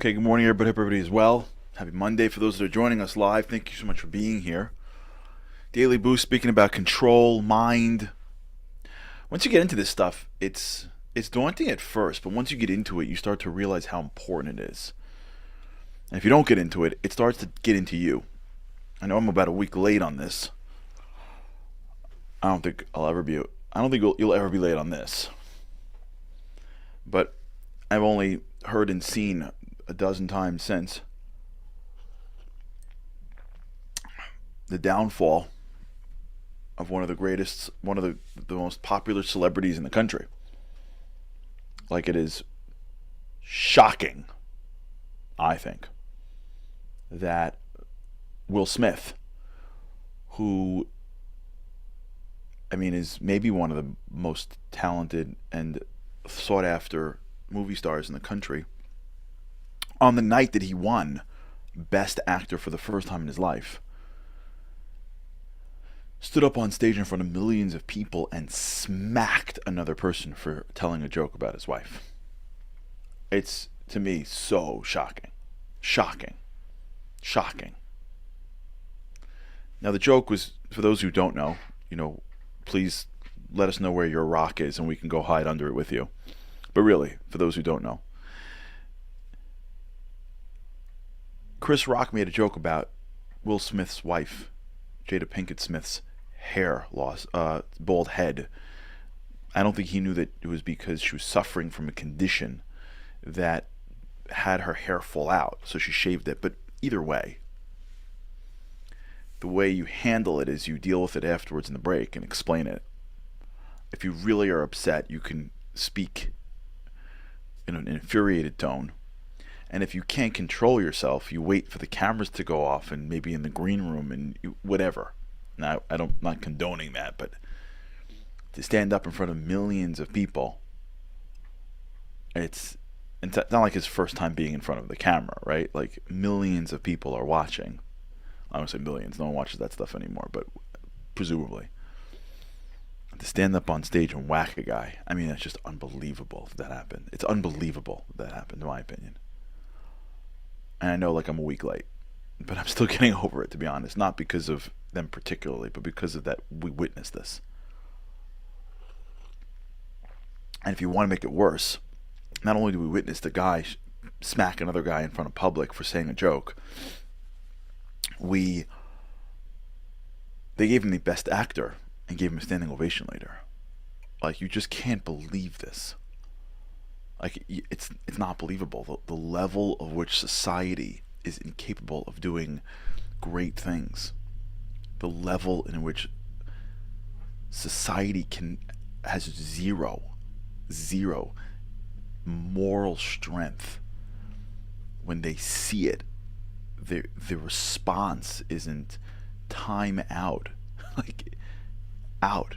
Okay, good morning, everybody. Hope everybody is well. Happy Monday for those that are joining us live. Thank you so much for being here. Daily Boost, speaking about control, mind. Once you get into this stuff, it's daunting at first, but once you get into it, you start to realize how important it is. And if you don't get into it, it starts to get into you. I know I'm about a week late on this. I don't think I'll ever be. I don't think you'll ever be late on this. But I've only heard and seen a dozen times since the downfall of one of the greatest, one of the most popular celebrities in the country. Like, it is shocking, I think, that Will Smith, who, I mean, is maybe one of the most talented and sought after movie stars in the country, on the night that he won Best Actor for the first time in his life, stood up on stage in front of millions of people and smacked another person for telling a joke about his wife. It's, to me, so shocking. Shocking. Shocking. Now, the joke was, for those who don't know, please let us know where your rock is and we can go hide under it with you. But really, for those who don't know, Chris Rock made a joke about Will Smith's wife, Jada Pinkett-Smith's hair loss, bald head. I don't think he knew that it was because she was suffering from a condition that had her hair fall out, so she shaved it. But either way, the way you handle it is you deal with it afterwards in the break and explain it. If you really are upset, you can speak in an infuriated tone. And if you can't control yourself, you wait for the cameras to go off and maybe in the green room and whatever. Now, I'm not condoning that, but to stand up in front of millions of people, it's not like his first time being in front of the camera, right? Like, millions of people are watching. I don't say millions, no one watches that stuff anymore, but presumably. To stand up on stage and whack a guy, I mean, that's just unbelievable that happened. It's unbelievable that happened, in my opinion. And I know, like, I'm a week late, but I'm still getting over it, to be honest. Not because of them particularly, but because of that we witnessed this. And if you want to make it worse, not only do we witness the guy smack another guy in front of public for saying a joke, they gave him the best actor and gave him a standing ovation later. Like, you just can't believe this. Like, it's not believable. The level of which society is incapable of doing great things. The level in which society has zero moral strength when they see it. The response isn't time out. Like, out.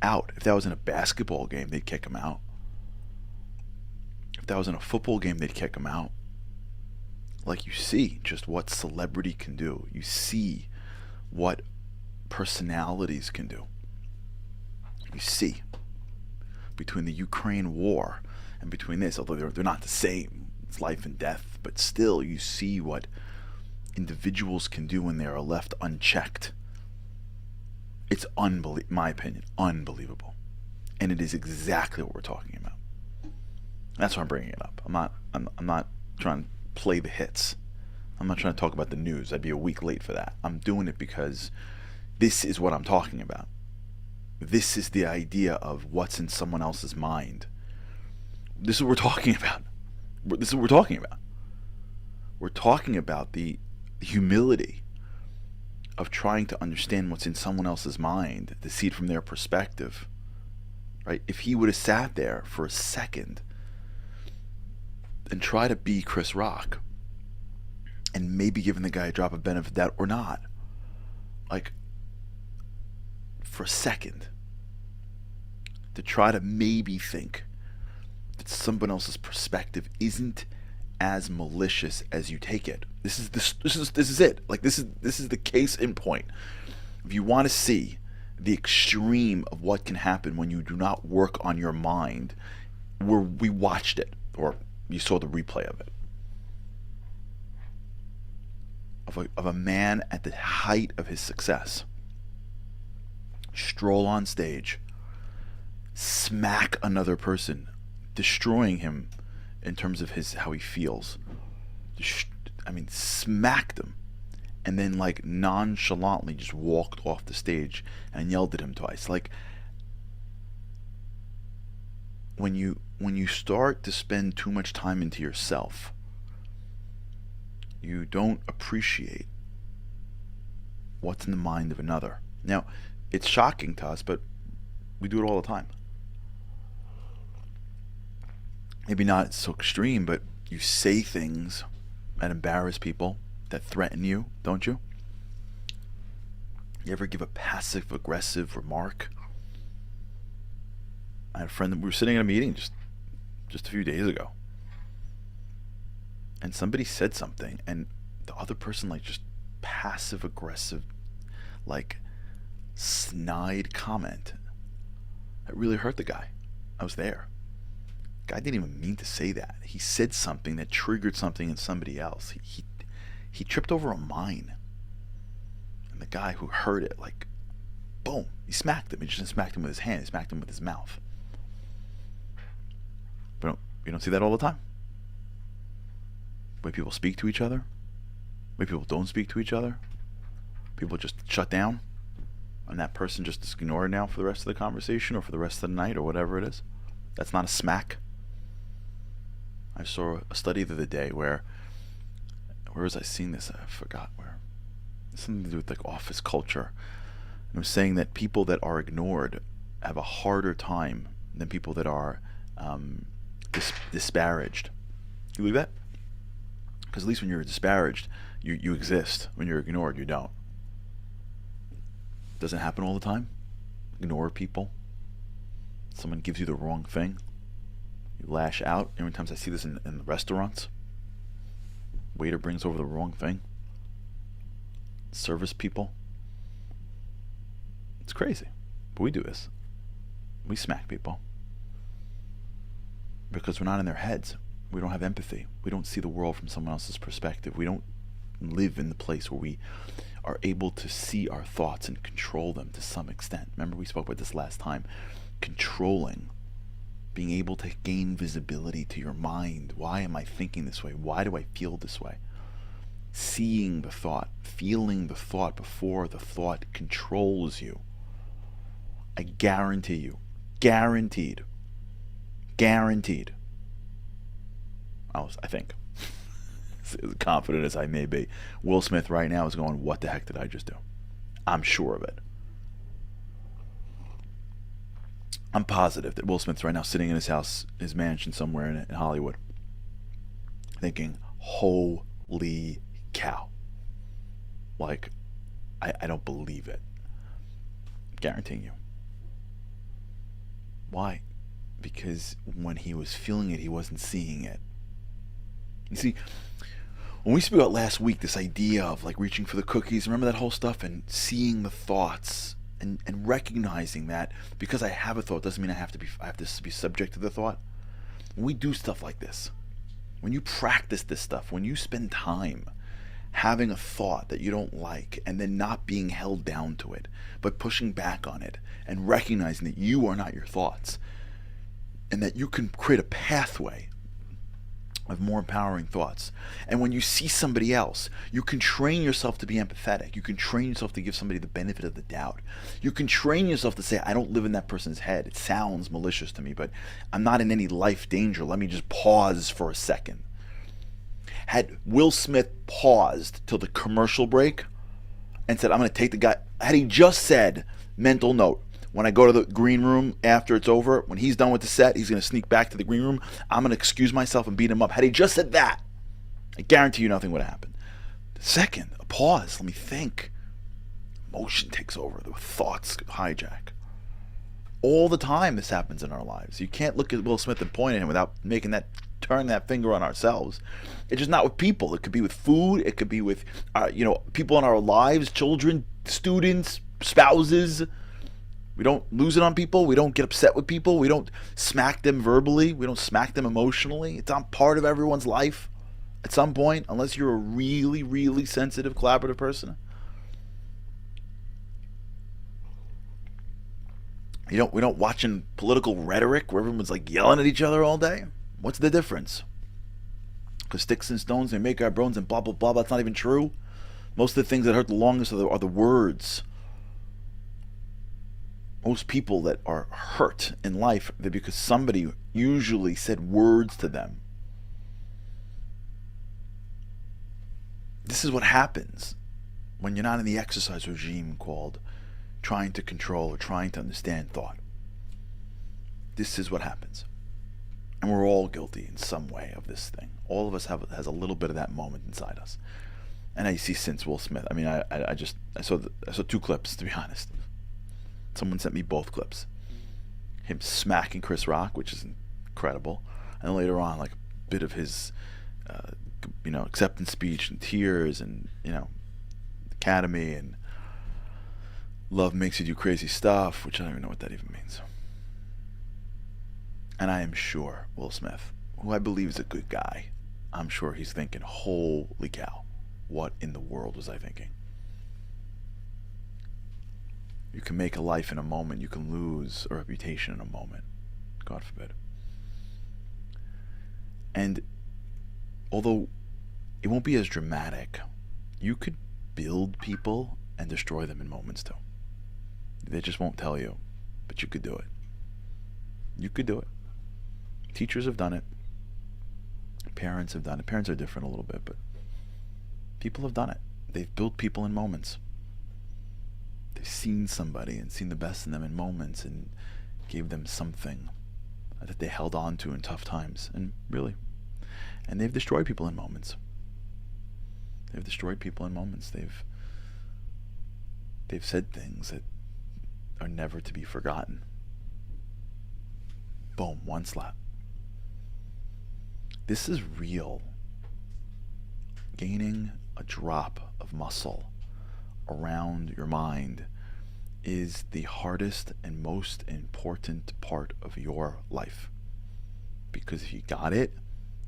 If that was in a basketball game, they'd kick him out. If that was in a football game, they'd kick him out. Like, you see just what celebrity can do. You see what personalities can do. You see, between the Ukraine war and between this, although they're not the same, it's life and death, but still you see what individuals can do when they are left unchecked. It's my opinion, unbelievable. And it is exactly what we're talking about. That's why I'm bringing it up. I'm not trying to play the hits. I'm not trying to talk about the news. I'd be a week late for that. I'm doing it because this is what I'm talking about. This is the idea of what's in someone else's mind. This is what we're talking about. This is what we're talking about. We're talking about the humility of trying to understand what's in someone else's mind, to see it from their perspective. Right? If he would have sat there for a second and try to be Chris Rock and maybe giving the guy a drop of benefit of doubt or not, like, for a second, to try to maybe think that someone else's perspective isn't as malicious as you take it. This is it. Like, this is the case in point. If you want to see the extreme of what can happen when you do not work on your mind, we watched it, or you saw the replay of it. of a man at the height of his success stroll on stage, smack another person, destroying him in terms of how he feels. I mean, smacked him, and then like nonchalantly just walked off the stage and yelled at him twice. Like, when you start to spend too much time into yourself, you don't appreciate what's in the mind of another. Now, it's shocking to us, but we do it all the time. Maybe not so extreme, but you say things that embarrass people, that threaten you, don't you? You ever give a passive-aggressive remark? I had a friend that we were sitting in a meeting just a few days ago, and somebody said something, and the other person like just passive-aggressive, like snide comment. It really hurt the guy. I was there. Guy didn't even mean to say that. He said something that triggered something in somebody else. He tripped over a mine, and the guy who heard it, like, boom, he smacked him. He just smacked him with his hand. He smacked him with his mouth. But you don't see that all the time. The way people speak to each other, the way people don't speak to each other. People just shut down, and that person just is ignored now for the rest of the conversation or for the rest of the night or whatever it is. That's not a smack. I saw a study the other day where was I seeing this? I forgot where. It's something to do with like office culture. And it was saying that people that are ignored have a harder time than people that are disparaged. You believe that? Because at least when you're disparaged, you exist. When you're ignored, you don't. Doesn't happen all the time. Ignore people. Someone gives you the wrong thing, you lash out. Every time I see this in the restaurants, waiter brings over the wrong thing. Service people. It's crazy, but we do this. We smack people because we're not in their heads. We don't have empathy. We don't see the world from someone else's perspective. We don't live in the place where we are able to see our thoughts and control them to some extent. Remember, we spoke about this last time. Controlling, being able to gain visibility to your mind. Why am I thinking this way? Why do I feel this way? Seeing the thought, feeling the thought before the thought controls you. I guarantee you, guaranteed, I think, as confident as I may be, Will Smith right now is going, what the heck did I just do? I'm sure of it. I'm positive that Will Smith's right now sitting in his house, his mansion somewhere in Hollywood, thinking, holy cow. Like, I don't believe it. Guaranteeing you. Why? Because when he was feeling it, he wasn't seeing it. You see, when we spoke about last week, this idea of like reaching for the cookies, remember that whole stuff, and seeing the thoughts and recognizing that because I have a thought doesn't mean I have to be subject to the thought. When we do stuff like this, when you practice this stuff, when you spend time having a thought that you don't like and then not being held down to it, but pushing back on it and recognizing that you are not your thoughts and that you can create a pathway of more empowering thoughts. And when you see somebody else, you can train yourself to be empathetic. You can train yourself to give somebody the benefit of the doubt. You can train yourself to say, I don't live in that person's head. It sounds malicious to me, but I'm not in any life danger. Let me just pause for a second. Had Will Smith paused till the commercial break and said, I'm going to take the guy, had he just said, mental note, when I go to the green room after it's over, when he's done with the set, he's going to sneak back to the green room. I'm going to excuse myself and beat him up. Had he just said that, I guarantee you nothing would have happened. Second, a pause. Let me think. Emotion takes over. The thoughts hijack. All the time this happens in our lives. You can't look at Will Smith and point at him without turn that finger on ourselves. It's just not with people. It could be with food. It could be with people in our lives, children, students, spouses. We don't lose it on people. We don't get upset with people. We don't smack them verbally. We don't smack them emotionally. It's not part of everyone's life. At some point, unless you're a really, really sensitive, collaborative person, we don't watching political rhetoric where everyone's like yelling at each other all day. What's the difference? Because sticks and stones may make our bones and blah blah blah. That's not even true. Most of the things that hurt the longest are the words. Most people that are hurt in life, they're because somebody usually said words to them. This is what happens when you're not in the exercise regime called trying to control or trying to understand thought. This is what happens. And we're all guilty in some way of this thing. All of us has a little bit of that moment inside us. And I see since Will Smith. I mean, I saw two clips, to be honest. Someone sent me both clips. Him smacking Chris Rock, which is incredible. And later on, like a bit of his acceptance speech and tears and, Academy and love makes you do crazy stuff, which I don't even know what that even means. And I am sure Will Smith, who I believe is a good guy, I'm sure he's thinking, holy cow, what in the world was I thinking? You can make a life in a moment. You can lose a reputation in a moment. God forbid. And although it won't be as dramatic, you could build people and destroy them in moments too. They just won't tell you, but you could do it. You could do it. Teachers have done it. Parents have done it. Parents are different a little bit, but people have done it. They've built people in moments. They've seen somebody and seen the best in them in moments and gave them something that they held on to in tough times. And they've destroyed people in moments. They've destroyed people in moments. They've said things that are never to be forgotten. Boom, one slap. This is real. Gaining a drop of muscle around your mind is the hardest and most important part of your life. Because if you got it,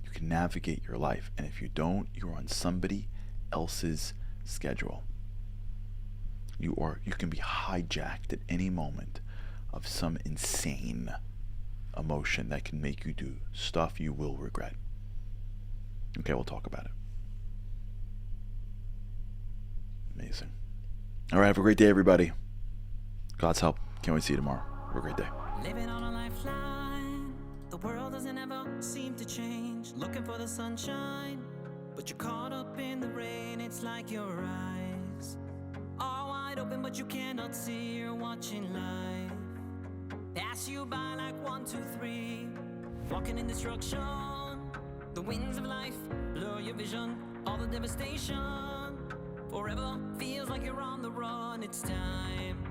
you can navigate your life. And if you don't, you're on somebody else's schedule. You can be hijacked at any moment of some insane emotion that can make you do stuff you will regret. Okay, we'll talk about it. Amazing. All right, have a great day, everybody. God's help. Can't wait to see you tomorrow. Have a great day. Living on a lifeline. The world doesn't ever seem to change. Looking for the sunshine, but you're caught up in the rain. It's like your eyes are wide open, but you cannot see. You're watching life pass you by like 1, 2, 3. Walking in destruction. The winds of life blur your vision. All the devastation. Forever feels like you're on the run. It's time.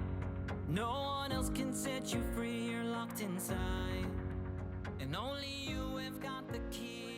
No one else can set you free. You're locked inside, and only you have got the key.